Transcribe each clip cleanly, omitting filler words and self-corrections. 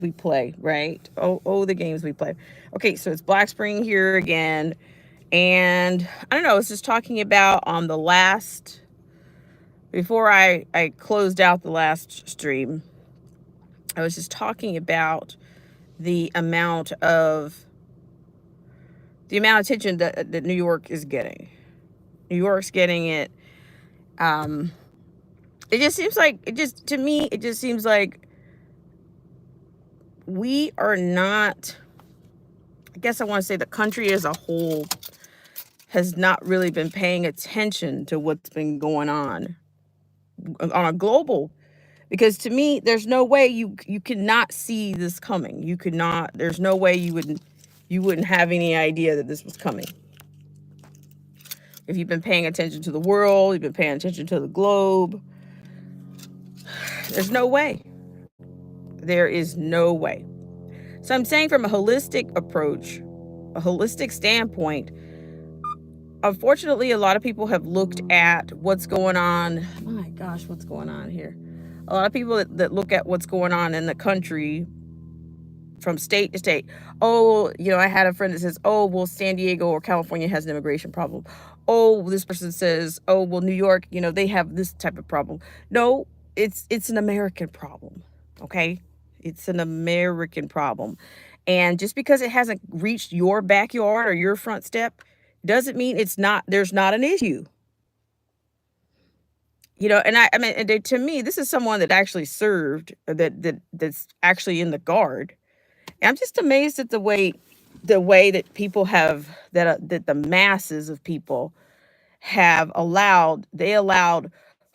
we play, right? Oh, the games we play. Okay, so it's Black Spring here again. And I don't know, I was just talking about on the last, before I closed out the last stream, I was just talking about the amount of attention that New York is getting. New York's getting it. Um, it just seems like to me it just seems like we are not. I guess I want to say the country as a whole has not really been paying attention to what's been going on a global, because to me there's no way you cannot see this coming. You could not. There's no way you wouldn't have any idea that this was coming. If you've been paying attention to the world, you've been paying attention to the globe, there's no way. There is no way. So I'm saying from a holistic approach, a holistic standpoint, unfortunately, a lot of people have looked at what's going on. My gosh, what's going on here? A lot of people that look at what's going on in the country from state to state. Oh, I had a friend that says, oh, well, San Diego or California has an immigration problem. Oh, this person says, oh, well, New York, they have this type of problem. No, it's an American problem. Okay. It's an American problem. And just because it hasn't reached your backyard or your front step doesn't mean there's not an issue. And I mean, to me, this is someone that actually served, that's actually in the Guard. And I'm just amazed at the way that people have, that the masses of people have allowed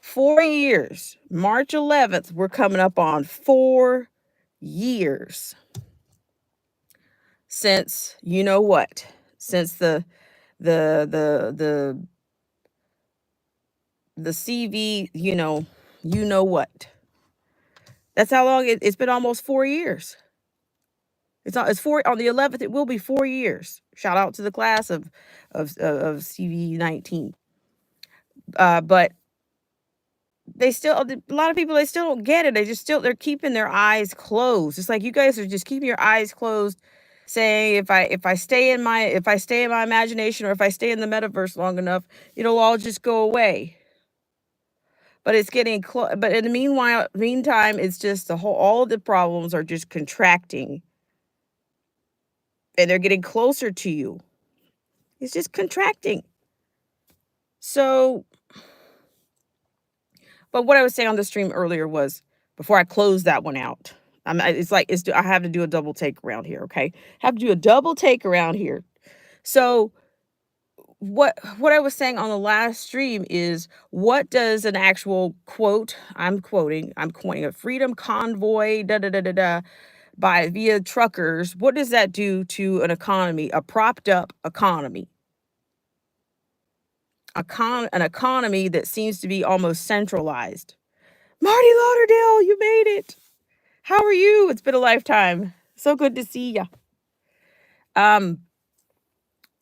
4 years. March 11th, we're coming up on 4 years since what? Since the the the the CV, what? That's how long it's been, almost 4 years. It's four on the 11th. It will be 4 years. Shout out to the class of CV-19. But a lot of people, they still don't get it. They're keeping their eyes closed. It's like you guys are just keeping your eyes closed, saying if I stay in my imagination, or if I stay in the metaverse long enough, it'll all just go away. But it's getting close. But in the meantime, it's just all of the problems are just contracting, and they're getting closer to you. It's just contracting. So, but what I was saying on the stream earlier was, before I close that one out, I have to do a double take around here. Okay, have to do a double take around here. So what I was saying on the last stream is, what does an actual quote, I'm coining a freedom convoy, da da da da da, by via truckers, what does that do to an economy, a propped up economy? An economy that seems to be almost centralized. Marty Lauderdale, you made it. How are you? It's been a lifetime. So good to see ya. Um,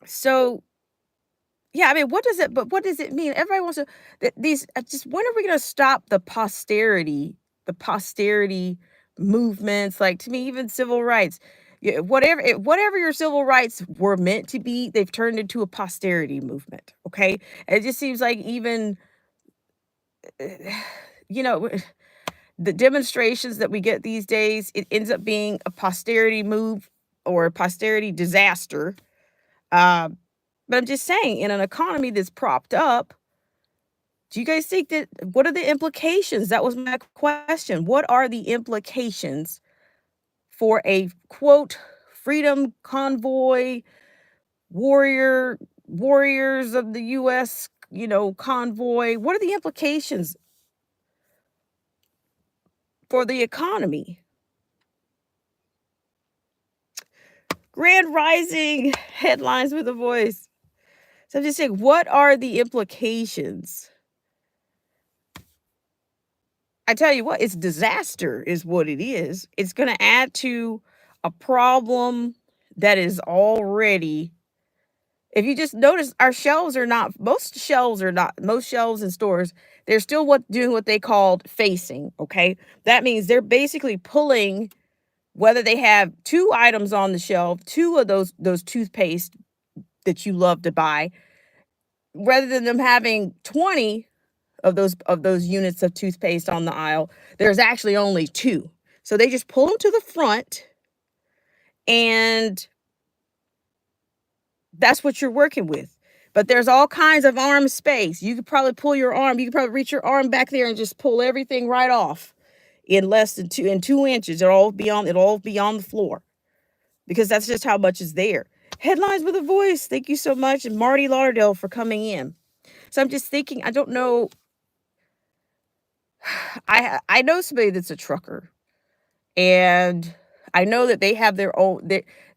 so yeah, I mean, what does it mean? Everybody wants to, just, when are we going to stop the posterity movements? Like, to me, even civil rights, whatever your civil rights were meant to be, they've turned into a posterity movement. Okay. And it just seems like, even, you know, the demonstrations that we get these days, it ends up being a posterity move or a posterity disaster. Uh, but I'm just saying, in an economy that's propped up, do you guys think what are the implications? That was my question. What are the implications for a quote freedom convoy, warriors of the US, convoy? What are the implications for the economy? Grand Rising, headlines with a voice. So I'm just saying, what are the implications? I tell you what, it's disaster is what it is. It's going to add to a problem that is already. If you just notice, most shelves in stores, they're still doing what they called facing. Okay. That means they're basically pulling whether they have 2 items on the shelf, 2 of those toothpaste that you love to buy, rather than them having 20 of those units of toothpaste on the aisle, there's actually only 2. So they just pull them to the front, and that's what you're working with. But there's all kinds of arm space. You could probably pull your arm, you could probably reach your arm back there and just pull everything right off in less than 2 inches. It'll all be on the floor, because that's just how much is there. Headlines with a Voice. Thank you so much. And Marty Lauderdale for coming in. So I'm just thinking, I don't know. I know somebody that's a trucker, and I know that they have their own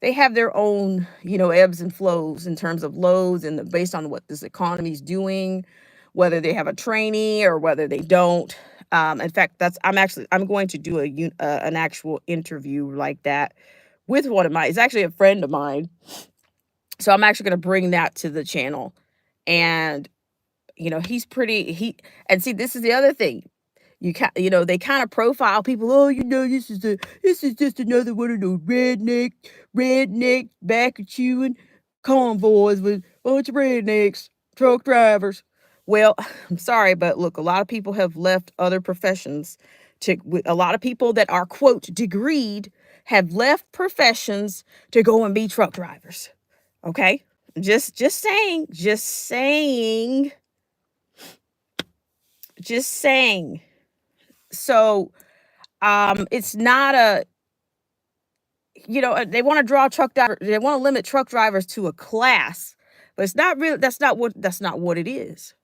they have their own, ebbs and flows in terms of loads, and based on what this economy is doing, whether they have a trainee or whether they don't. In fact, I'm going to do an actual interview like that with one of my. It's actually a friend of mine, so I'm actually going to bring that to the channel, and he's pretty. And see, this is the other thing. They kind of profile people. Oh, this is just another one of those redneck back chewing convoys with a bunch of rednecks, truck drivers. Well, I'm sorry, but look, a lot of people have left other professions a lot of people that are, quote, degreed, have left professions to go and be truck drivers. Okay? Just saying. So, it's not they want to draw truck drivers, they want to limit truck drivers to a class, but it's not really, that's not what it is.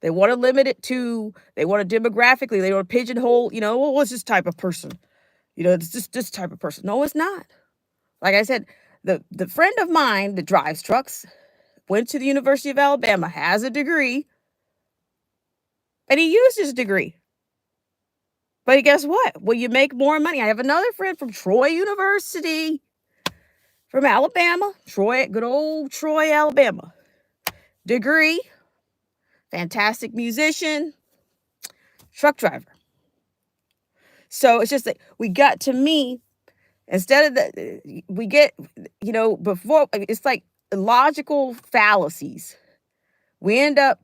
They want to limit it to, they want to demographically, they want to pigeonhole, well, what's this type of person? It's just this type of person. No, it's not. Like I said, the friend of mine that drives trucks went to the University of Alabama, has a degree, and he used his degree. But guess what? Well, you make more money. I have another friend from Troy University, from Alabama. Good old Troy, Alabama. Degree, fantastic musician, truck driver. So it's just that to me, instead of that, we get, before, it's like logical fallacies. We end up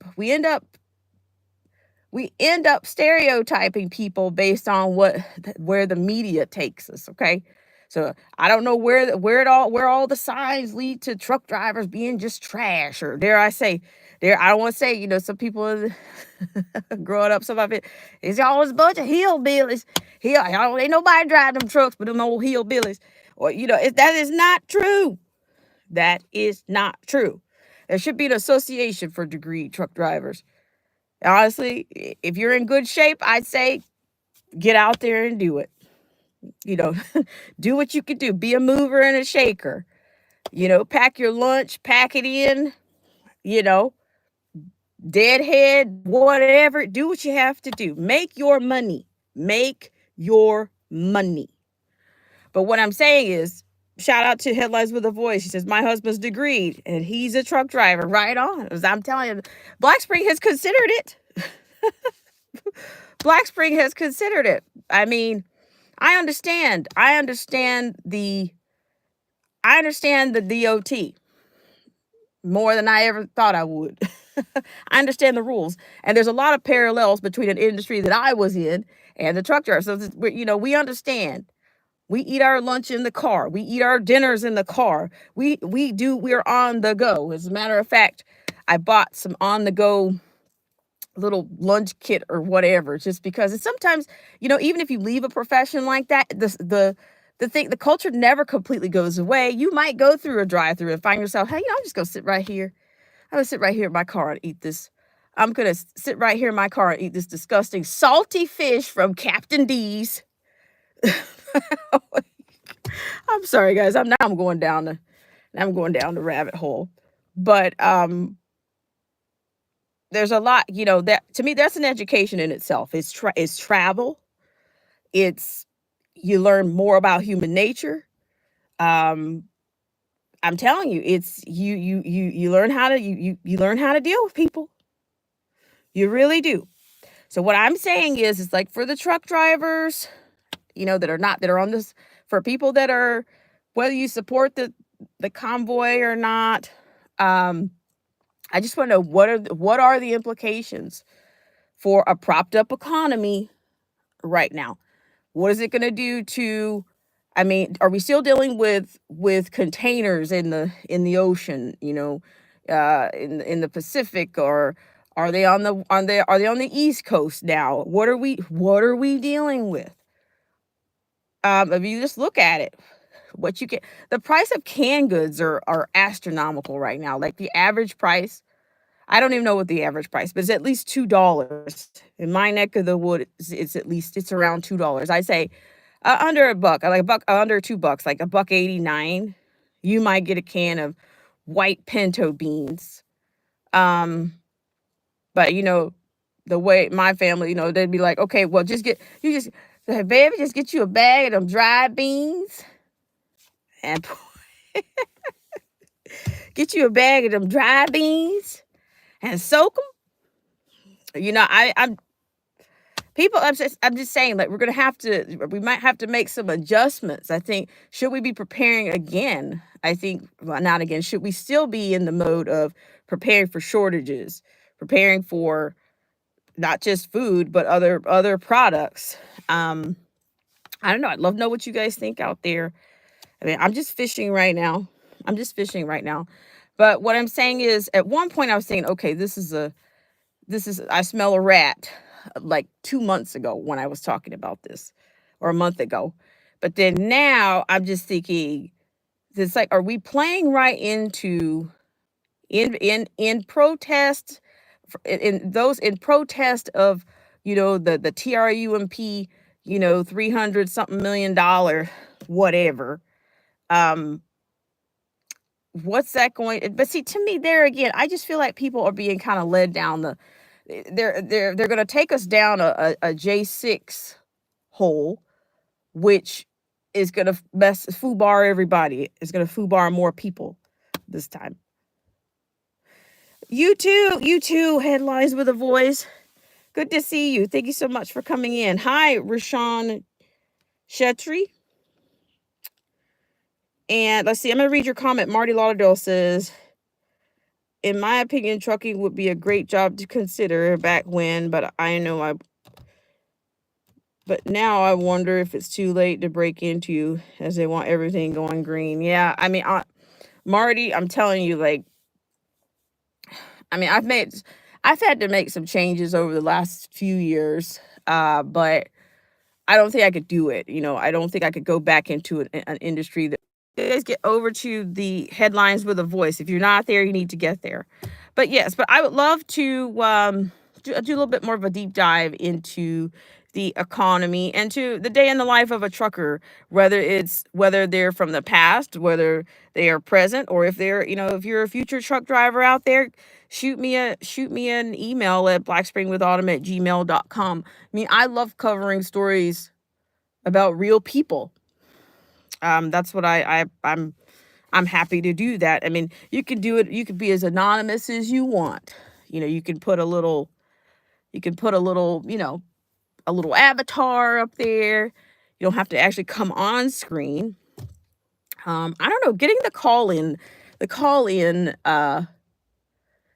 stereotyping people based on where the media takes us. Okay, so I don't know where all the signs lead to truck drivers being just trash, or dare I say, I don't want to say, some people growing up, some of it's always a bunch of hillbillies. Ain't nobody driving them trucks but them old hillbillies. Or that is not true. That is not true. There should be an association for degree truck drivers. Honestly, if you're in good shape, I'd say get out there and do it. Do what you can do. Be a mover and a shaker. Pack your lunch, pack it in, deadhead, whatever. Do what you have to do. Make your money. But what I'm saying is, shout out to Headlines with a Voice. He says, my husband's degreed and he's a truck driver. Right on. As I'm telling you, Black Spring has considered it. Black Spring has considered it. I mean, I understand the DOT more than I ever thought I would. I understand the rules. And there's a lot of parallels between an industry that I was in and the truck driver. So, we understand. We eat our lunch in the car. We eat our dinners in the car. We're on the go. As a matter of fact, I bought some on the go little lunch kit or whatever, just because it's sometimes, even if you leave a profession like that, the culture never completely goes away. You might go through a drive-through and find yourself, hey, I'm just going to sit right here. I'm going to sit right here in my car and eat this. I'm going to sit right here in my car and eat this disgusting salty fish from Captain D's. I'm sorry, guys. I'm going down the rabbit hole. But there's a lot, that to me, that's an education in itself. It's travel. It's, you learn more about human nature. I'm telling you, it's you learn how to you learn how to deal with people. You really do. So what I'm saying is like, for the truck drivers, that are on this for people that are, whether you support the convoy or not, um, I just want to know what are the implications for a propped up economy right now? What is it going to do to, I mean, are we still dealing with containers in the ocean, in the Pacific, or are they are they on the East Coast now? What are we dealing with? If you just look at it, what you get, the price of canned goods are astronomical right now. Like the average price, I don't even know what the average price, but it's at least $2. In my neck of the wood, it's around $2. I say under a buck, like a buck, under $2, like a buck 89. You might get a can of white pinto beans. Um, but the way my family, they'd be like, okay, well, hey, baby, just get you a bag of them dried beans and get you a bag of them dried beans and soak them. I'm people. I'm just saying, like, we might have to make some adjustments. I think, should we be preparing again? I think, well, not again. Should we still be in the mode of preparing for shortages, preparing for not just food but other products? I don't know. I'd love to know what you guys think out there. I mean, I'm just fishing right now. I'm just fishing right now. But what I'm saying is, at one point I was thinking, okay, I smell a rat, like 2 months ago when I was talking about this, or a month ago. But then now I'm just thinking, it's like, are we playing right into, in protest, in protest of, the TRUMP, 300 something $1 million, whatever. Um, what's that going, but see, to me, there again, I just feel like people are being kind of led down they're going to take us down a J6 hole, which is going to foobar everybody. It's going to foobar more people this time. You too, Headlines with a Voice. Good to see you. Thank you so much for coming in. Hi, Rashawn Shetry. And let's see, I'm going to read your comment. Marty Lauderdale says, in my opinion, trucking would be a great job to consider back when, but now I wonder if it's too late to break into, as they want everything going green. Yeah, I mean, Marty, I'm telling you, like, I mean, I've had to make some changes over the last few years, but I don't think I could do it. I don't think I could go back into an industry that. You guys get over to the Headlines with a Voice. If you're not there, you need to get there. But yes, but I would love to do a little bit more of a deep dive into the economy and to the day in the life of a trucker, whether they're from the past, whether they are present, or if if you're a future truck driver out there, shoot me an email at blackspringwithautumn@gmail.com. I mean, I love covering stories about real people. That's what I'm happy to do that. I mean, you can do it. You can be as anonymous as you want. You can put a little, a little avatar up there. You don't have to actually come on screen. I don't know, getting the call in,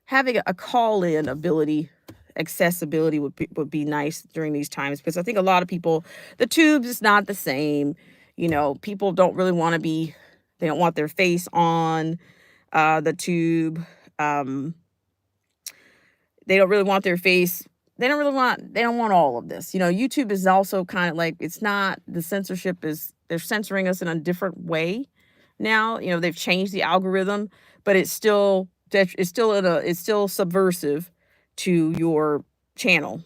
having a call in accessibility would be nice during these times, because I think a lot of people, the tubes is not the same. People don't really want to be, they don't want their face on the tube. They don't really want their face. They don't want all of this. YouTube is also kind of like, it's not, the censorship is, they're censoring us in a different way now. They've changed the algorithm, but it's still subversive to your channel.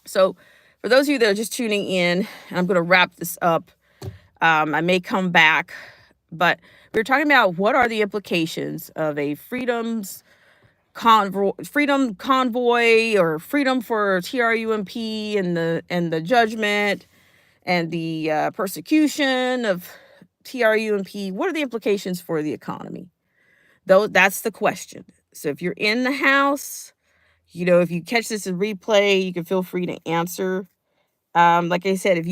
So for those of you that are just tuning in, and I'm going to wrap this up. I may come back, but we're talking about what are the implications of a freedom convoy, or freedom for TRUMP, and the judgment and the persecution of TRUMP. What are the implications for the economy? Though that's the question. So if you're in the house, if you catch this in replay, you can feel free to answer. Like I said, if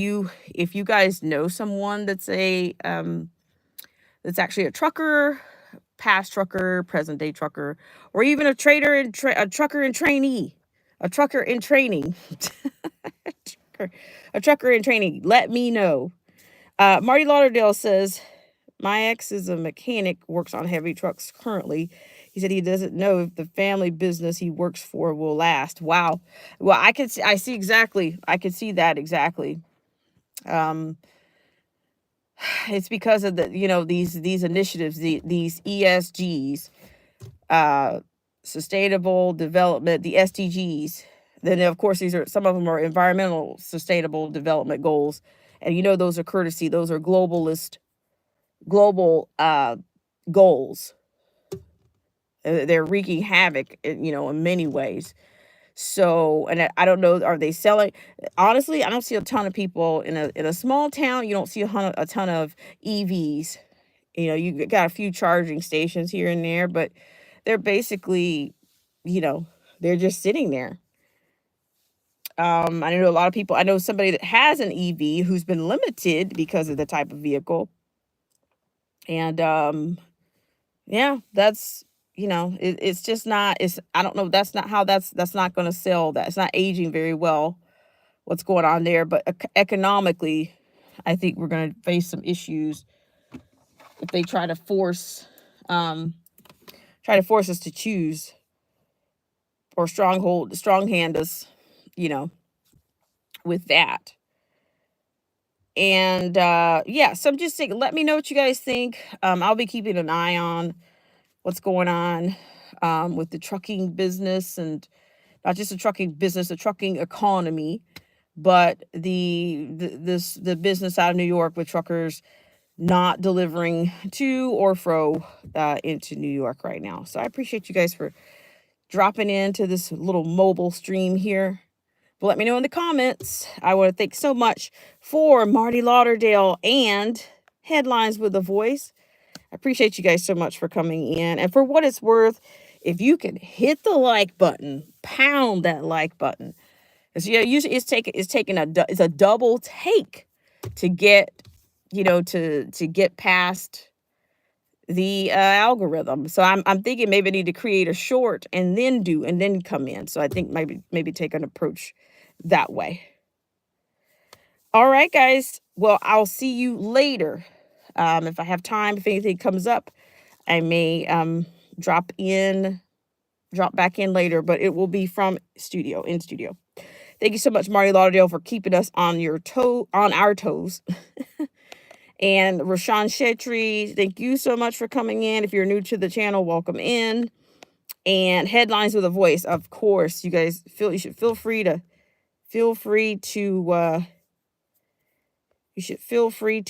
you guys know someone that's that's actually a trucker, past trucker, present day trucker, or even a a trucker in trainee, a trucker in training, trucker- a trucker in training, let me know. Marty Lauderdale says, my ex is a mechanic, works on heavy trucks currently. He said he doesn't know if the family business he works for will last. Wow. Well, I see exactly. I could see that exactly. Um, it's because of these initiatives, these ESGs, uh, sustainable development, the SDGs. Then of course these are some of them are environmental sustainable development goals, and those are courtesy. Those are global goals. They're wreaking havoc, in many ways. So, and I don't know, are they selling? Honestly, I don't see a ton of people in a small town. You don't see a ton of EVs. You got a few charging stations here and there, but they're basically, you know, they're just sitting there. I know a lot of people. I know somebody that has an EV who's been limited because of the type of vehicle, and yeah, that's it's just not. It's I don't know. That's not how that's not going to sell. That's not aging very well. What's going on there? But economically, I think we're going to face some issues if they um try to force us to choose, or strong hand us, you know, with that. And yeah, so I'm just saying, let me know what you guys think. I'll be keeping an eye on what's going on with the trucking business, and not just the trucking business, the trucking economy, but the business out of New York with truckers not delivering to or fro into New York right now. So I appreciate you guys for dropping into this little mobile stream here. But let me know in the comments. I want to thank so much for Marty Lauderdale and Headlines with a Voice. I appreciate you guys so much for coming in. And for what it's worth, if you can hit the like button, pound that like button. Because usually it's a double take to get, to get past the algorithm. So I'm thinking maybe I need to create a short and then come in. So I think maybe take an approach that way. All right, guys. Well, I'll see you later. If I have time, if anything comes up, I may drop back in later, but it will be from in studio. Thank you so much, Marty Lauderdale, for keeping us on our toes. And Rashawn Shetry, thank you so much for coming in. If you're new to the channel, welcome in. And Headlines with a Voice, of course. You guys feel free to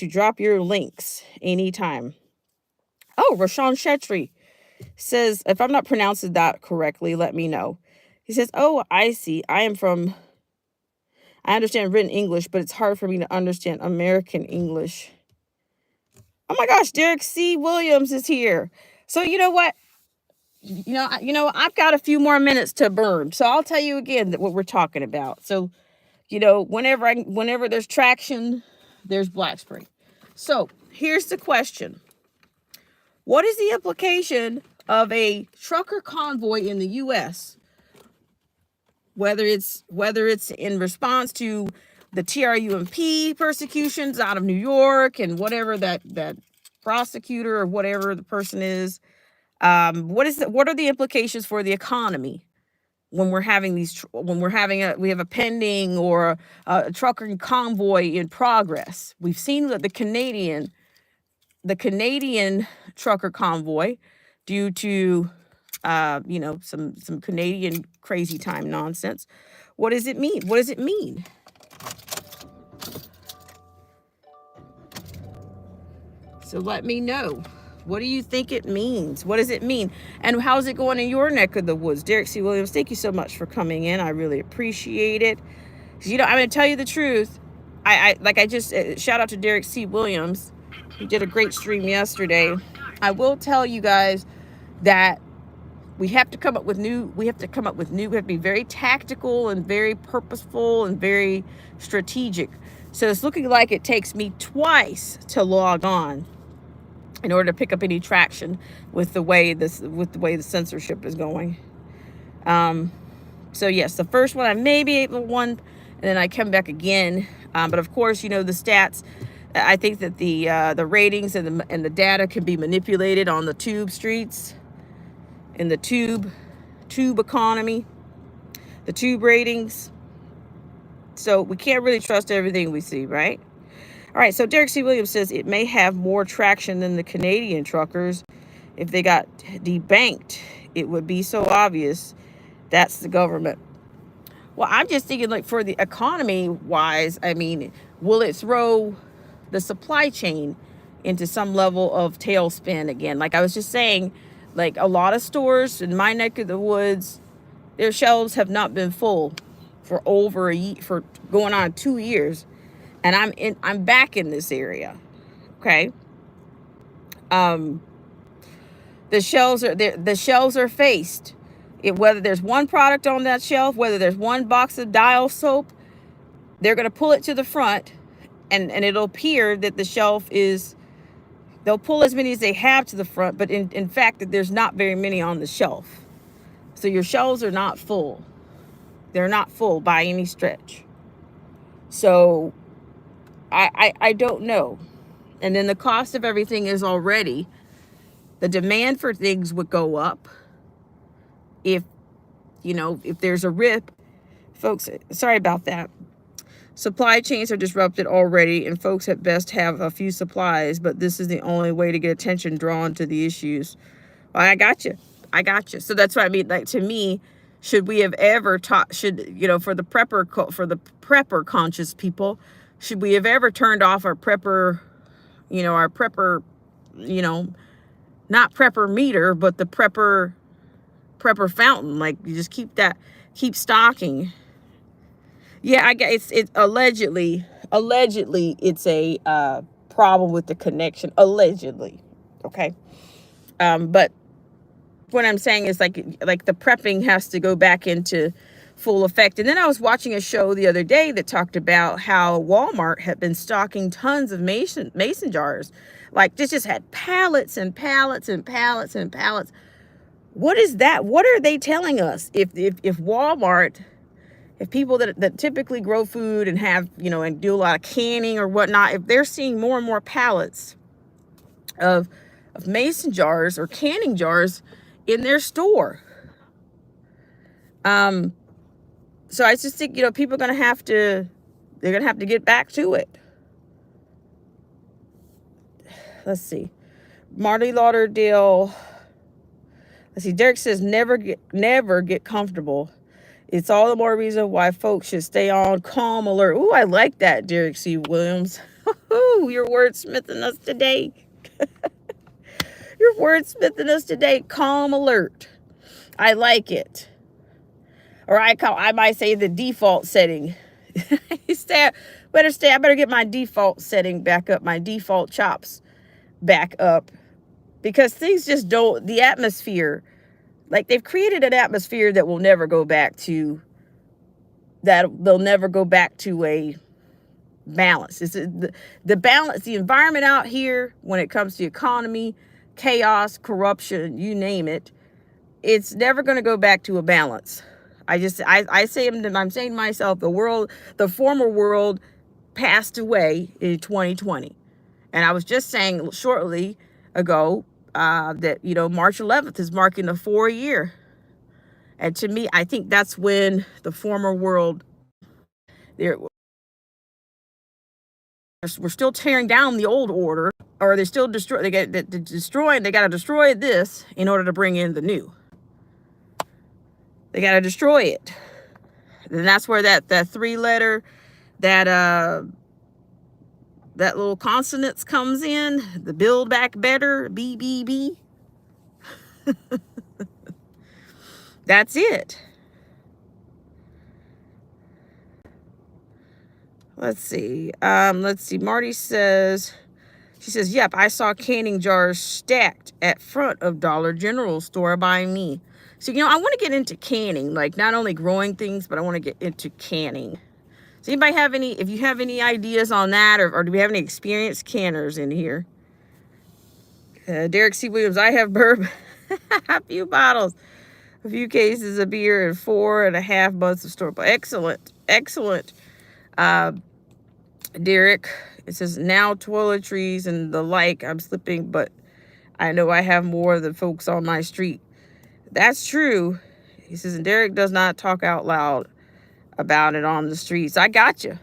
drop your links anytime. Oh, Rashawn Shetry says, if I'm not pronouncing that correctly, let me know. He says, oh, I see. I understand written English, but it's hard for me to understand American English. Oh my gosh, Derek C. Williams is here. So you know what? I've got a few more minutes to burn. So I'll tell you again what we're talking about. So, whenever there's traction, there's black spring. So here's the question. What is the implication of a trucker convoy in the US? Whether it's in response to the TRUMP persecutions out of New York and whatever that prosecutor or whatever the person is, what are the implications for the economy when we're having we have a pending or a trucker convoy in progress? We've seen that the Canadian trucker convoy, due to some Canadian crazy time nonsense. What does it mean? What does it mean? So let me know. What do you think it means? What does it mean? And how's it going in your neck of the woods? Derek C. Williams, thank you so much for coming in. I really appreciate it. I'm going to tell you the truth. I just shout out to Derek C. Williams. He did a great stream yesterday. I will tell you guys that We have to come up with new, we have to be very tactical and very purposeful and very strategic. So it's looking like it takes me twice to log on in order to pick up any traction with the way the censorship is going. So yes, the first one I may be able to one, and then I come back again. But of course, the stats. I think that the ratings and the data can be manipulated on the tube streets, in the tube economy, the tube ratings. So we can't really trust everything we see, right? All right, so Derek C. Williams says it may have more traction than the Canadian truckers. If they got debanked, it would be so obvious. That's the government. Well, I'm just thinking, like, for the economy wise, I mean, will it throw the supply chain into some level of tailspin again? Like I was just saying, like a lot of stores in my neck of the woods, their shelves have not been full for over a year, for going on 2 years. And I'm back in this area. Okay. The shelves are faced. Whether there's one product on that shelf, whether there's one box of Dial soap, they're going to pull it to the front, and it'll appear that the shelf is, they'll pull as many as they have to the front, but in fact that there's not very many on the shelf. So your shelves are not full. They're not full by any stretch. So I don't know. And then the cost of everything is already, the demand for things would go up if there's a rip. Folks, sorry about that. Supply chains are disrupted already, and folks at best have a few supplies, but this is the only way to get attention drawn to the issues. Well, I got you. So that's what I mean. Like, to me, should we have ever taught, for the prepper conscious people, should we have ever turned off our prepper, not prepper meter, but the prepper fountain? Like, you just keep stocking. Yeah, I guess it's allegedly it's a problem with the connection, allegedly. Okay. But what I'm saying is like the prepping has to go back into full effect. And then I was watching a show the other day that talked about how Walmart had been stocking tons of mason jars. Like, this just had pallets and pallets and pallets and pallets. What is that? What are they telling us? If Walmart, if people that typically grow food and have, and do a lot of canning or whatnot, if they're seeing more and more pallets of mason jars or canning jars in their store. So I just think, people are they're going to have to get back to it. Let's see. Marty Lauderdale. Let's see. Derek says, never get comfortable. It's all the more reason why folks should stay on calm alert. Ooh, I like that, Derek C. Williams. Ooh, you're wordsmithing us today. You're wordsmithing us today. Calm alert. I like it. Or I might say the default setting. I better get my default setting back up, my default chops back up. Because things just don't, the atmosphere, like, they've created an atmosphere that will never go back to, they'll never go back to a balance. It's the balance, the environment out here when it comes to economy, chaos, corruption, you name it, it's never going to go back to a balance. I'm saying to myself, the former world passed away in 2020. And I was just saying shortly ago that, March 11th is marking the 4-year. And to me, I think that's when the former world, we're still tearing down the old order, or they're still they got to destroy this in order to bring in the new. They got to destroy it. And that's where that 3-letter, that little consonants comes in, the Build Back Better, BBB. That's it. Let's see. Marty says, she says, yep, I saw canning jars stacked at front of Dollar General store by me. So, I want to get into canning, like not only growing things, but I want to get into canning. Does anybody have if you have any ideas on that, or do we have any experienced canners in here? Derek C. Williams, I have bourbon, a few bottles, a few cases of beer, and 4.5 months of store. Excellent, excellent. Derek, it says now toiletries and the like. I'm slipping, but I know I have more than folks on my street. That's true. He says, and Derek does not talk out loud about it on the streets. I got you.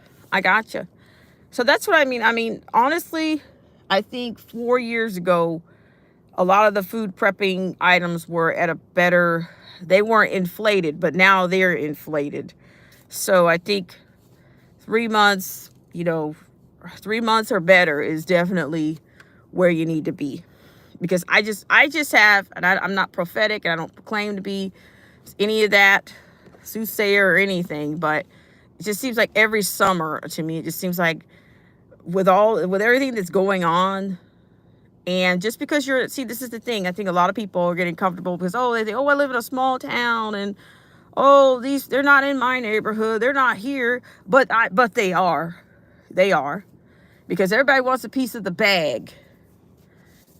So that's what I mean. I mean, honestly, I think 4 years ago, a lot of the food prepping items were at they weren't inflated, but now they're inflated. So I think 3 months, 3 months or better is definitely where you need to be. Because I just have, and I'm not prophetic, and I don't claim to be any of that, soothsayer or anything, but it just seems like every summer to me, it just seems like with everything that's going on, and just because this is the thing, I think a lot of people are getting comfortable because, they think, I live in a small town, and they're not in my neighborhood, they're not here, but they are, because everybody wants a piece of the bag.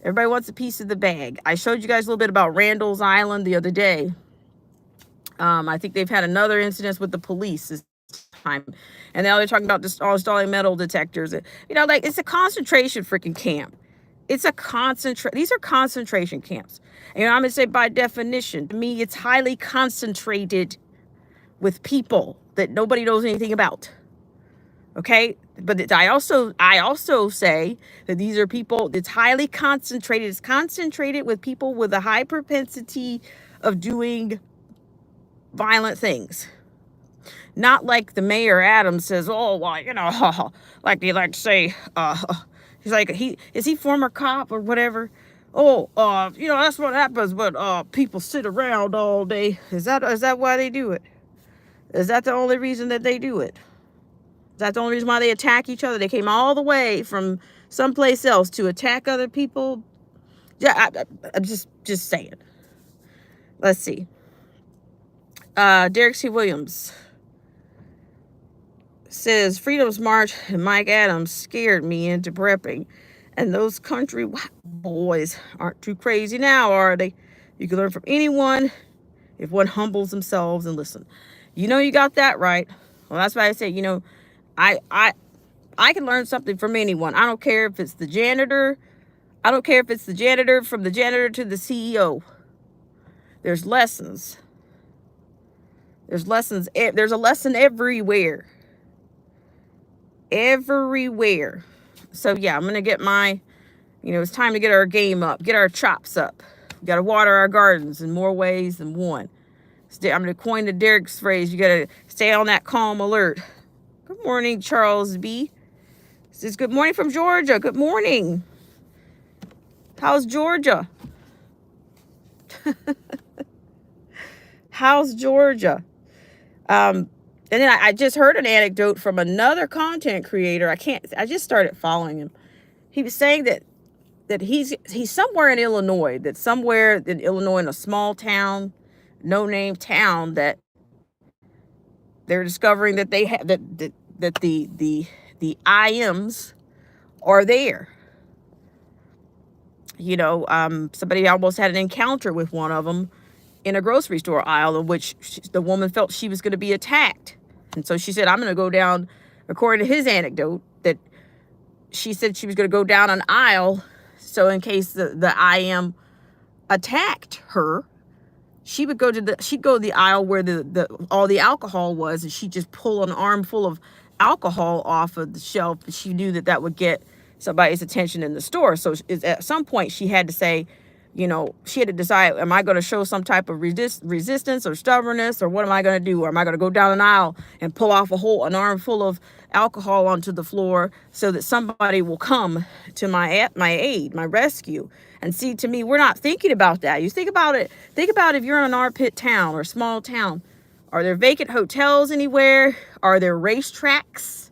Everybody wants a piece of the bag. I showed you guys a little bit about Randall's Island the other day. I think they've had another incident with the police this time. And now they're talking about installing metal detectors. It's a concentration freaking camp. These are concentration camps. And I'm going to say by definition, to me, it's highly concentrated with people that nobody knows anything about. Okay? But I also say that these are people, it's highly concentrated. It's concentrated with people with a high propensity of doing violent things. Not like the Mayor Adams says, like they like to say, he's like, is he former cop or whatever? That's what happens when people sit around all day. Is that why they do it? Is that the only reason that they do it? Is that the only reason why they attack each other? They came all the way from someplace else to attack other people. Yeah, I'm just saying. Let's see. Derek C. Williams says, Freedom's March and Mike Adams scared me into prepping. And those country boys aren't too crazy now, are they? You can learn from anyone if one humbles themselves and listen. You got that right. Well, that's why I say, I can learn something from anyone. I don't care if it's the janitor. I don't care if it's the janitor, from the janitor to the CEO. There's lessons. There's a lesson everywhere. Everywhere. So yeah, I'm going to get it's time to get our game up, get our chops up. We got to water our gardens in more ways than one. I'm going to coin the Derek's phrase. You got to stay on that calm alert. Good morning, Charles B. Says, good morning from Georgia. Good morning. How's Georgia? How's Georgia? And then I just heard an anecdote from another content creator. I just started following him. He was saying that he's somewhere in Illinois, in a small town, no-name town, that they're discovering that they have that the IMs are there. Somebody almost had an encounter with one of them in a grocery store aisle, in which the woman felt she was going to be attacked. And so she said, I'm going to go down, according to his anecdote, that she said she was going to go down an aisle, so in case the IM attacked her, she'd go to the aisle where all the alcohol was, and she'd just pull an armful of alcohol off of the shelf. She knew that would get somebody's attention in the store. So at some point she had to say, she had to decide, am I going to show some type of resistance or stubbornness, or what am I going to do? Or am I going to go down an aisle and pull off an armful of alcohol onto the floor so that somebody will come to my aid, my rescue? And see, to me, we're not thinking about that. You think about it. Think about if you're in an armpit town or small town. Are there vacant hotels anywhere? Are there racetracks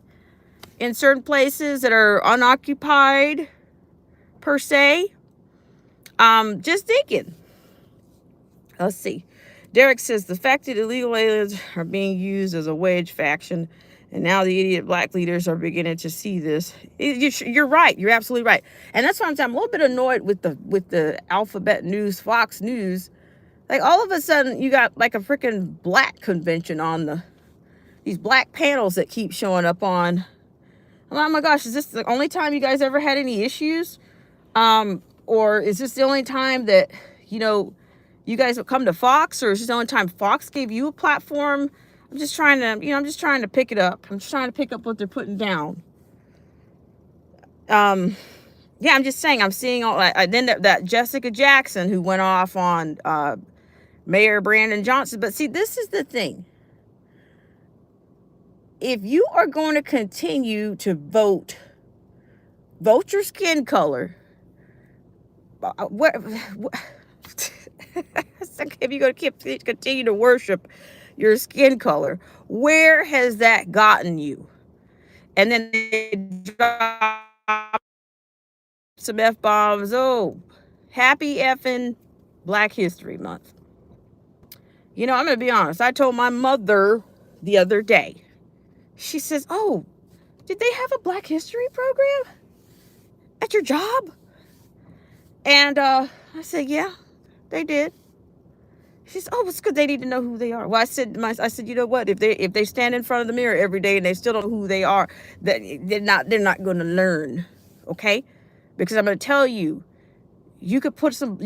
in certain places that are unoccupied, per se? Just thinking. Let's see. Derek says the fact that illegal aliens are being used as a wedge faction, and now the idiot black leaders are beginning to see this. You're right. You're absolutely right. And that's why I'm a little bit annoyed with the Alphabet News, Fox News. Like all of a sudden, you got like a freaking black convention on these black panels that keep showing up on. Oh my gosh, is this the only time you guys ever had any issues? Or is this the only time that, you guys would come to Fox, or is this the only time Fox gave you a platform? I'm just trying to pick it up. I'm just trying to pick up what they're putting down. Yeah, I'm just saying, I'm seeing all that. Then that Jessica Jackson who went off on Mayor Brandon Johnson. But see, this is the thing. If you are going to continue to vote your skin color, if you're going to continue to worship your skin color, where has that gotten you? And then they drop some F-bombs. Oh, happy effing Black History Month. I'm going to be honest. I told my mother the other day. She says, oh, did they have a Black History program at your job? And I said, yeah, they did. She said, oh, it's good. They need to know who they are. Well, I said, you know what? If they stand in front of the mirror every day and they still don't know who they are, they're not going to learn. Okay? Because I'm going to tell you, you could put some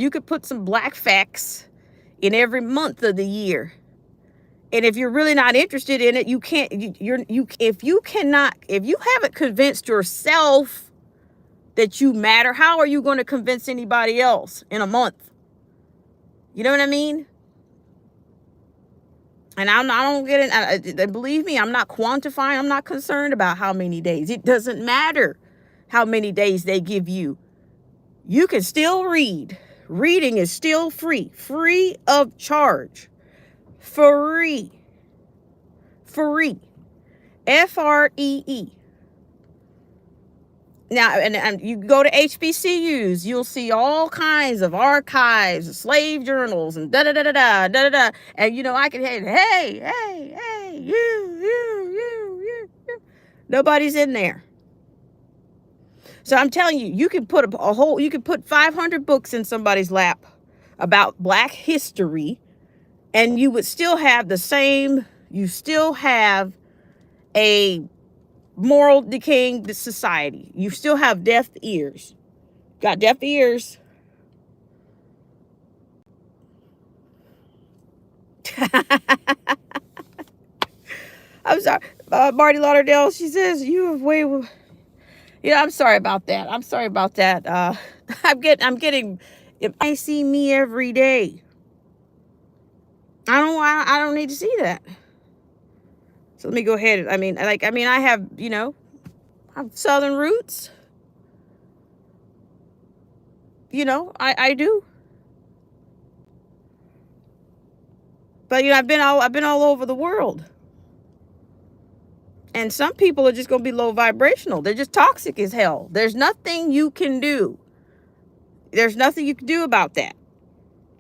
black facts in every month of the year. And if you're really not interested in it, you can't. If you haven't convinced yourself that you matter, how are you going to convince anybody else in a month? You know what I mean? And I don't get it. Believe me, I'm not quantifying. I'm not concerned about how many days. It doesn't matter how many days they give you. You can still read. Reading is still free of charge. Free. Free. Now, and you go to HBCUs, you'll see all kinds of archives, slave journals, and da-da-da-da-da. And, I can hit, hey, you. Nobody's in there. So I'm telling you, you can put you can put 500 books in somebody's lap about Black history, and you would still have you still have a moral decaying society. You still have deaf ears. Got deaf ears. I'm sorry. Marty Lauderdale, she says, you have way... Yeah, I'm sorry about that. I'm getting... If I see me every day, I don't need to see that. So let me go ahead. I have, I have Southern roots. I do. But I've been all over the world. And some people are just going to be low vibrational. They're just toxic as hell. There's nothing you can do. There's nothing you can do about that.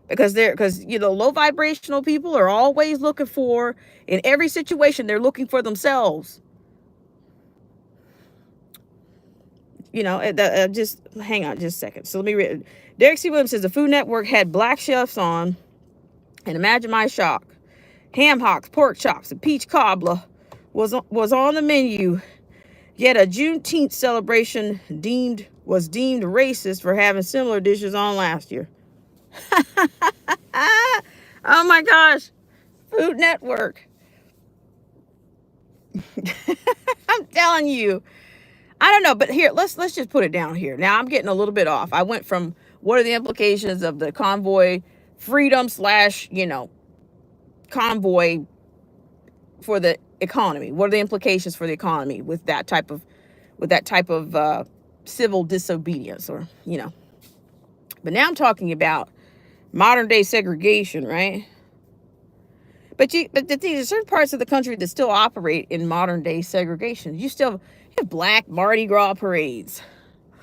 Because low vibrational people are always looking for, in every situation, they're looking for themselves. Just hang on just a second. So let me read. Derek C. Williams says the Food Network had black chefs on, and imagine my shock. Ham hocks, pork chops, and peach cobbler was on the menu. Yet a Juneteenth celebration was deemed racist for having similar dishes on last year. Oh my gosh. Food Network. I'm telling you. I don't know, but here, let's just put it down here. Now I'm getting a little bit off. I went from what are the implications of the convoy freedom / convoy for the economy. What are the implications for the economy with that type of civil disobedience, or But now I'm talking about modern day segregation, right? But the thing, there's certain parts of the country that still operate in modern day segregation. You have black Mardi Gras parades,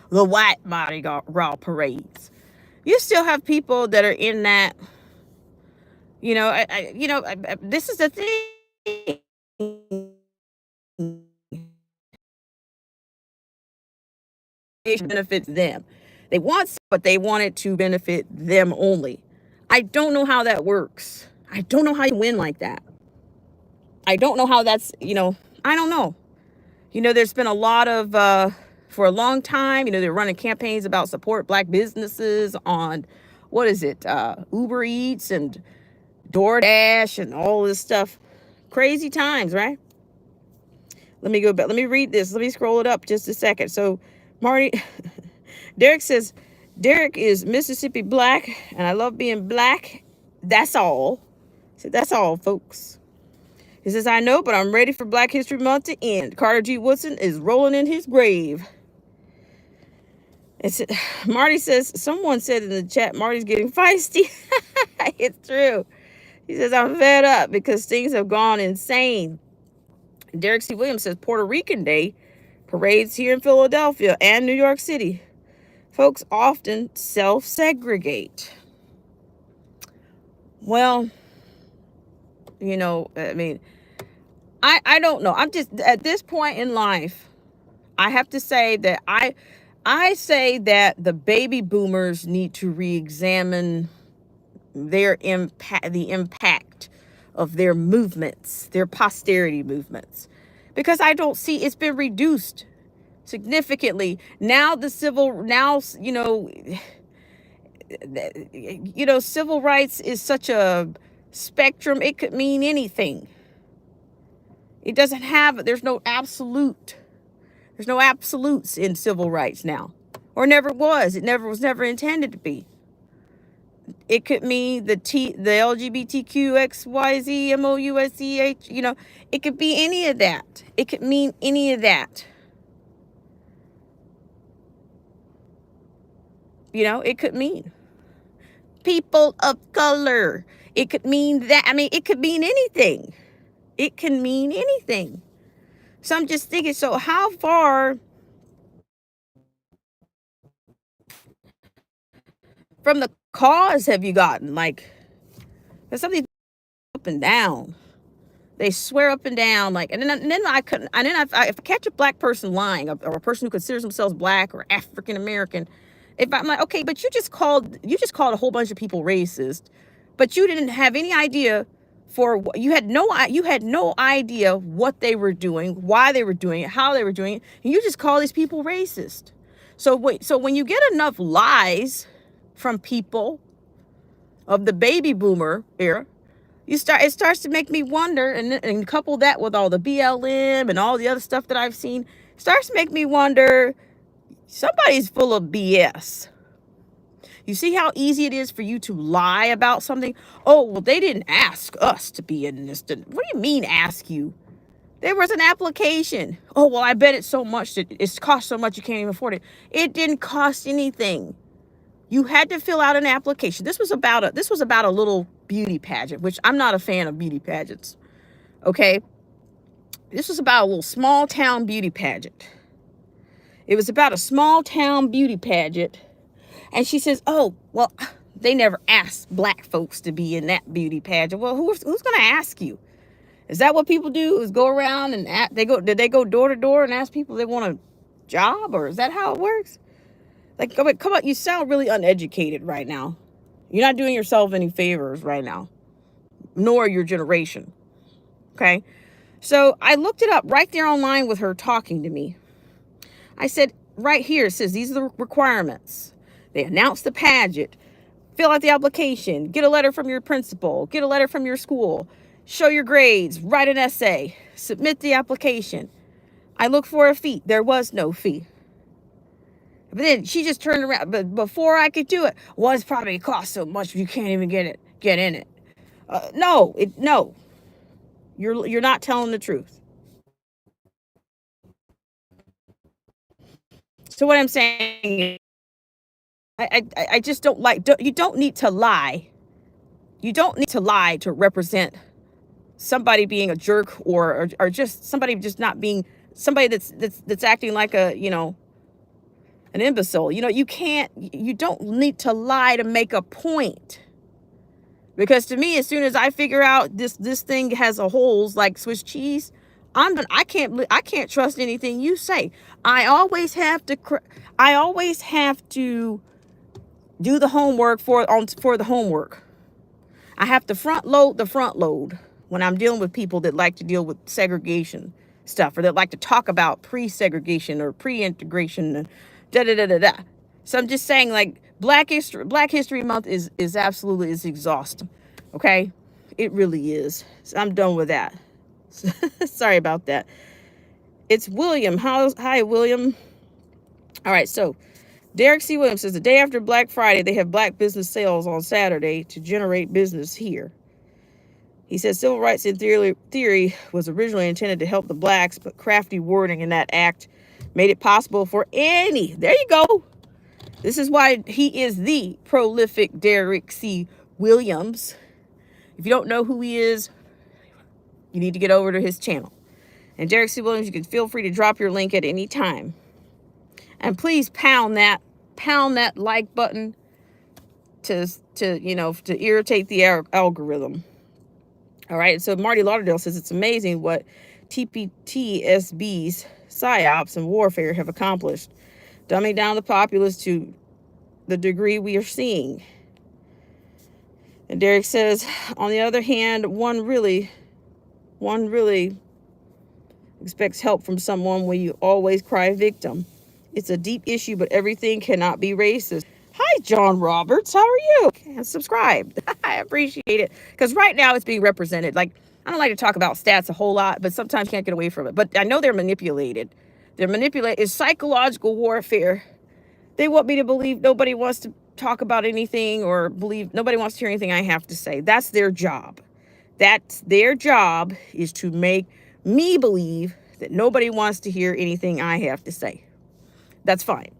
the white Mardi Gras parades. You still have people that are in that This is the thing. It benefits them. They want, but they want it to benefit them only. I don't know how that works. I don't know how you win like that. I don't know how that's. I don't know. There's been a lot of, for a long time, they're running campaigns about support black businesses on, what is it, Uber Eats and DoorDash and all this stuff. Crazy times, right? Let me go back. Let me read this. Let me scroll it up just a second. So, Marty, Derek says, Derek is Mississippi black, and I love being black. That's all. So that's all, folks. He says, I know, but I'm ready for Black History Month to end. Carter G. Woodson is rolling in his grave. Marty says, someone said in the chat, Marty's getting feisty. It's true. He says, I'm fed up because things have gone insane. Derek C. Williams says, Puerto Rican Day parades here in Philadelphia and New York City. Folks often self-segregate. Well, I don't know. I'm just, at this point in life, I have to say that I say that the baby boomers need to re-examine their impact, the impact of their movements, their posterity movements, because I don't see, it's been reduced significantly. Now civil rights is such a spectrum. It could mean anything. It doesn't have, there's no absolutes in civil rights now, or never was. It never was never intended to be. It could mean the LGBTQXYZ MOUSEH, it could be any of that. It could mean any of that. It could mean people of color. It could mean that. I mean, it could mean anything. It can mean anything. So I'm just thinking, so how far from the cause have you gotten? Like, there's something up and down. They swear up and down, like, and then I couldn't. And then if I catch a black person lying, or a person who considers themselves black or African American, if I'm like, okay, but you just called a whole bunch of people racist, but you didn't have any idea you had no idea what they were doing, why they were doing it, how they were doing it, and you just call these people racist. So when you get enough lies from people of the baby boomer era, it starts to make me wonder, and couple that with all the BLM and all the other stuff that I've seen, starts to make me wonder, somebody's full of BS. You see how easy it is for you to lie about something? Oh, well, they didn't ask us to be in this. What do you mean ask you? There was an application. Oh, well, I bet it's so much that it's cost so much you can't even afford it. It didn't cost anything. You had to fill out an application. This was about a little beauty pageant, which I'm not a fan of beauty pageants. Okay? This was about a little small town beauty pageant. It was about a small town beauty pageant. And she says, oh, well, they never asked black folks to be in that beauty pageant. Well, who's going to ask you? Is that what people do, is go around and did they go door to door and ask people if they want a job? Or is that how it works? Like, come on, you sound really uneducated right now. You're not doing yourself any favors right now, nor your generation. Okay? So I looked it up right there online with her talking to me. I said, right here, it says, these are the requirements. They announce the pageant, fill out the application, get a letter from your principal, get a letter from your school, show your grades, write an essay, submit the application. I looked for a fee. There was no fee. But then she just turned around. But before I could do it, well, it's probably cost so much you can't even get in it. No. You're not telling the truth. So what I'm saying, I just don't like. You don't need to lie. You don't need to lie to represent somebody being a jerk or just somebody just not being somebody that's acting like a an imbecile. You don't need to lie to make a point, Because to me, as soon as I figure out this thing has a holes like Swiss cheese, I can't trust anything you say. I always have to do the homework for the homework. I have to front load when I'm dealing with people that like to deal with segregation stuff, or that like to talk about pre-segregation or pre-integration and da da da da da. So I'm just saying, like, Black History Month is absolutely is exhausting. Okay, it really is. So I'm done with that. Sorry about that. It's William. Hi, William. All right, so Derek C. Williams says the day after Black Friday, they have black business sales on Saturday to generate business here. He says civil rights in theory was originally intended to help the blacks, but crafty wording in that act made it possible for any. There you go. This is why he is the prolific Derek C. Williams. If you don't know who he is, you need to get over to his channel. And Derek C. Williams, you can feel free to drop your link at any time. And please pound that like button to irritate the algorithm. All right. So Marty Lauderdale says it's amazing what TPTSB's psyops and warfare have accomplished, dumbing down the populace to the degree we are seeing. And Derek says, on the other hand, one really expects help from someone when you always cry victim. It's a deep issue, but everything cannot be racist. Hi, John Roberts. How are you? And subscribe. I appreciate it. Because right now it's being represented. Like, I don't like to talk about stats a whole lot, but sometimes can't get away from it. But I know they're manipulated. It's psychological warfare. They want me to believe nobody wants to talk about anything, or believe nobody wants to hear anything I have to say. That's their job. That's their job, is to make me believe that nobody wants to hear anything I have to say. That's fine.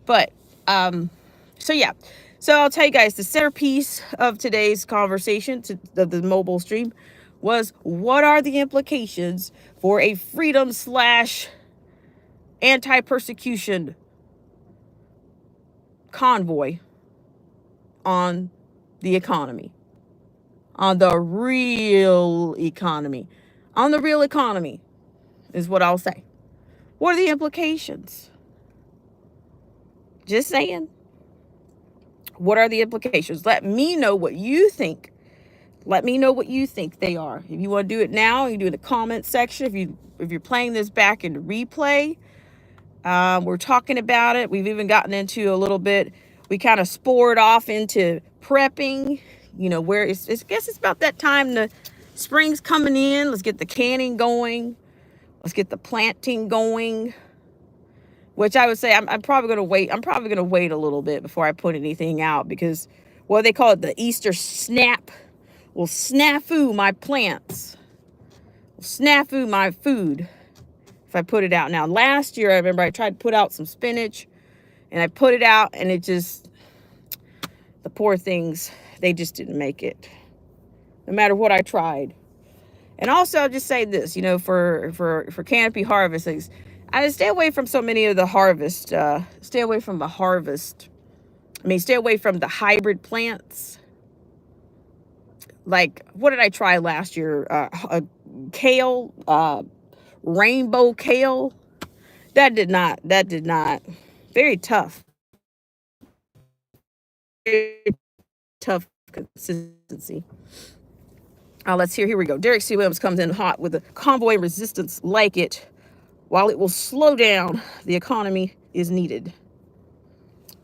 But, so yeah. So I'll tell you guys, the centerpiece of today's conversation, the mobile stream, was what are the implications for a freedom / anti-persecution convoy on the economy, on the real economy, is what I'll say. What are the implications? Just saying. What are the implications? Let me know what you think. Let me know what you think they are. If you want to do it now, you can do it in the comment section. If you're playing this back in replay, we're talking about it. We've even gotten into a little bit. We kind of spored off into prepping. Where I guess it's about that time. The spring's coming in. Let's get the canning going. Let's get the planting going. Which I would say I'm probably going to wait. I'm probably going to wait a little bit before I put anything out, because what they call it, the Easter snap, will snafu my plants, will snafu my food if I put it out now. Last year, I remember I tried to put out some spinach, and I put it out, and it just, the poor things, they just didn't make it, no matter what I tried. And also, I'll just say this, for canopy harvest things, I stay away from so many of the harvest. Stay away from the hybrid plants. Like, what did I try last year? Kale, rainbow kale. That did not. Very tough. Very tough consistency. Let's hear. Here we go. Derek C. Williams comes in hot with a convoy resistance like it. While it will slow down, the economy is needed.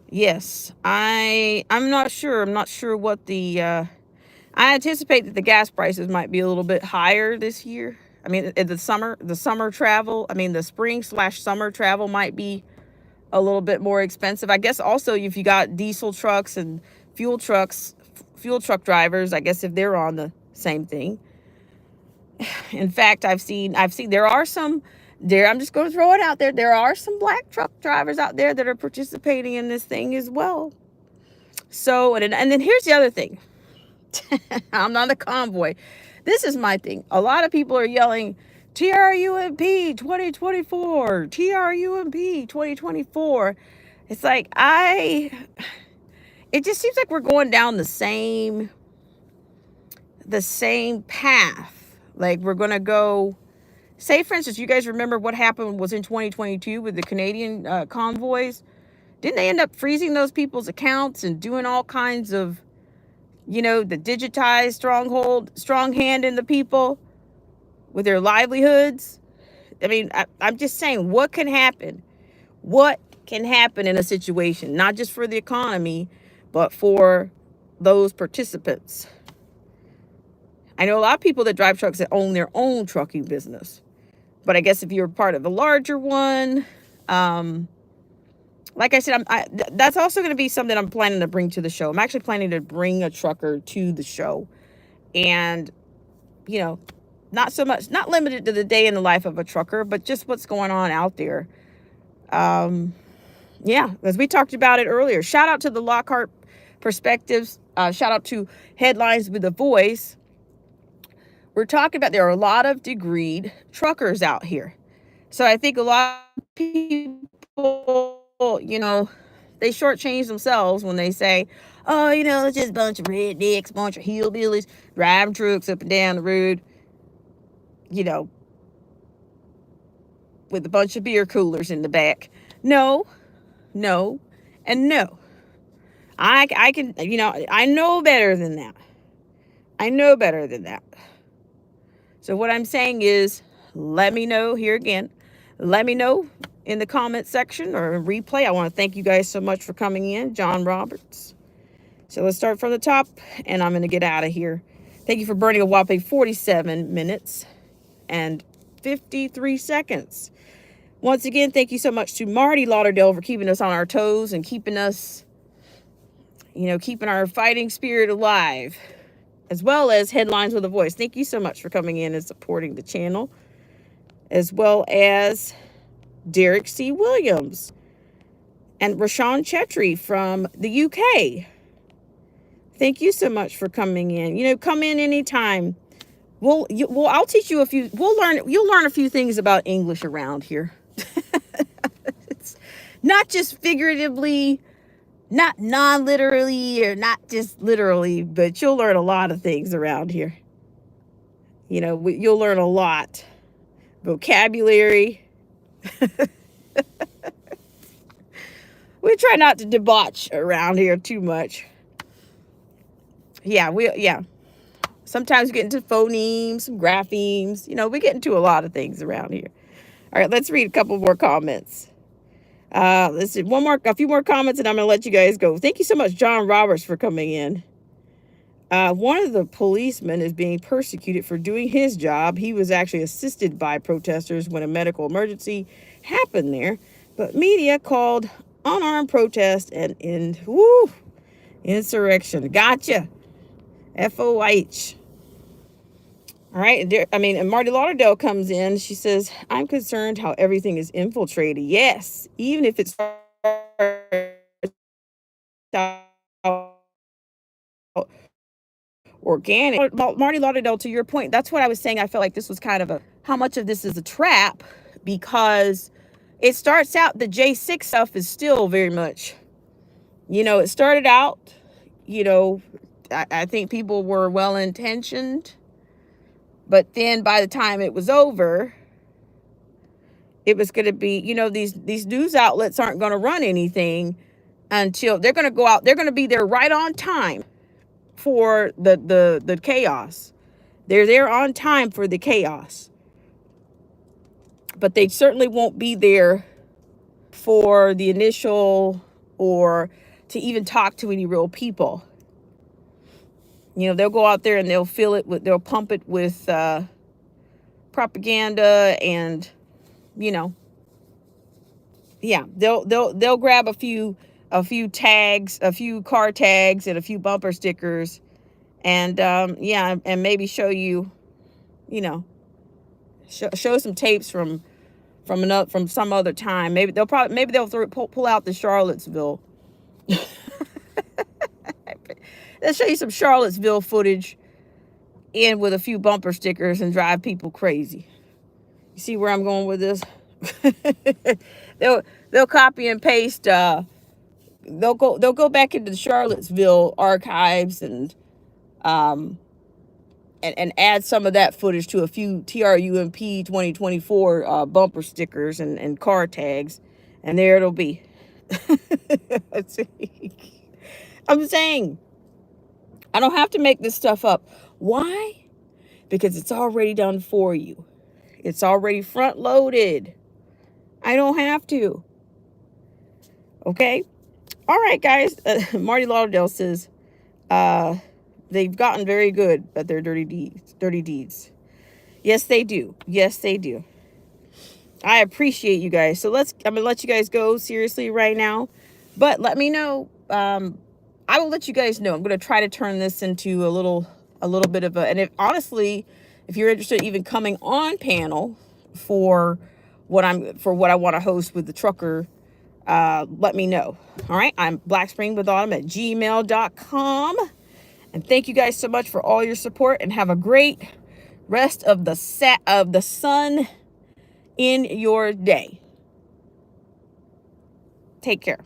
Yes, I'm not sure. I'm not sure what the... I anticipate that the gas prices might be a little bit higher this year. I mean, the summer travel, the spring/summer travel might be a little bit more expensive. I guess also if you got diesel trucks and fuel truck drivers, I guess if they're on the same thing. In fact, I've seen there are some... I'm just going to throw it out there. There are some black truck drivers out there that are participating in this thing as well. So, and then here's the other thing. I'm not a convoy. This is my thing. A lot of people are yelling, TRUMP 2024, TRUMP 2024. It's like, it just seems like we're going down the same the same path. Like we're going to go, say for instance, you guys remember what happened was in 2022 with the Canadian convoys. Didn't they end up freezing those people's accounts and doing all kinds of, the digitized strong hand in the people with their livelihoods? I mean, I'm just saying, what can happen? What can happen in a situation, not just for the economy, but for those participants? I know a lot of people that drive trucks that own their own trucking business. But I guess if you're part of a larger one, like I said, that's also going to be something I'm planning to bring to the show. I'm actually planning to bring a trucker to the show. And, not so much, not limited to the day in the life of a trucker, but just what's going on out there. Yeah, as we talked about it earlier. Shout out to the Lockhart Perspectives. Shout out to Headlines with a Voice. We're talking about there are a lot of degreed truckers out here. So I think a lot of people, they shortchange themselves when they say, oh, it's just a bunch of rednecks, a bunch of hillbillies driving trucks up and down the road, with a bunch of beer coolers in the back. No, and no. I can, I know better than that. I know better than that. So what I'm saying is, let me know here again. Let me know in the comment section or replay. I want to thank you guys so much for coming in. John Roberts. So let's start from the top, and I'm going to get out of here. Thank you for burning a whopping 47 minutes and 53 seconds. Once again, thank you so much to Marty Lauderdale for keeping us on our toes and keeping us, keeping our fighting spirit alive, as well as Headlines with a Voice. Thank you so much for coming in and supporting the channel, as well as Derek C. Williams and Rashawn Chetry from the UK. Thank you so much for coming in. Come in anytime. I'll teach you you'll learn a few things about English around here. It's not just figuratively, not non-literally, or not just literally, but you'll learn a lot of things around here. You'll learn a lot. Vocabulary. We try not to debauch around here too much. Yeah. Sometimes we get into phonemes, some graphemes. We get into a lot of things around here. All right, let's read a couple more comments. Let's see a few more comments, and I'm going to let you guys go. Thank you so much, John Roberts, for coming in. One of the policemen is being persecuted for doing his job. He was actually assisted by protesters when a medical emergency happened there, but media called unarmed protest and insurrection. Gotcha. FOH. All right. And Marty Lauderdale comes in. She says, I'm concerned how everything is infiltrated. Yes. Even if it's organic. Marty Lauderdale, to your point, that's what I was saying. I felt like this was kind of how much of this is a trap, because it starts out, the J6 stuff is still very much, it started out, I think people were well-intentioned, but then by the time it was over, it was going to be, these news outlets aren't going to run anything until they're going to go out. They're going to be there right on time for the chaos. They're there on time for the chaos. But they certainly won't be there for the initial or to even talk to any real people. They'll go out there and they'll they'll pump it with propaganda and, they'll grab a few tags, a few car tags and a few bumper stickers and, and maybe show you, show some tapes from some other time. Maybe they'll pull out the Charlottesville. They'll show you some Charlottesville footage in with a few bumper stickers and drive people crazy. You see where I'm going with this? They'll copy and paste. They'll go back into the Charlottesville archives and and add some of that footage to a few TRUMP 2024 bumper stickers and car tags, and there it'll be. I'm saying, I don't have to make this stuff up. Why? Because it's already done for you. It's already front loaded. I don't have to. Okay? All right, guys. Marty Lauderdale says, they've gotten very good at their dirty deeds. Dirty deeds. Yes, they do. Yes, they do. I appreciate you guys. So I'm gonna let you guys go seriously right now, but let me know. I will let you guys know. I'm gonna try to turn this into a little bit of a. And if honestly, if you're interested, in even coming on panel for what I want to host with the trucker, let me know. All right, I'm blackspringwithautumn@gmail.com. And thank you guys so much for all your support, and have a great rest of the sun in your day. Take care.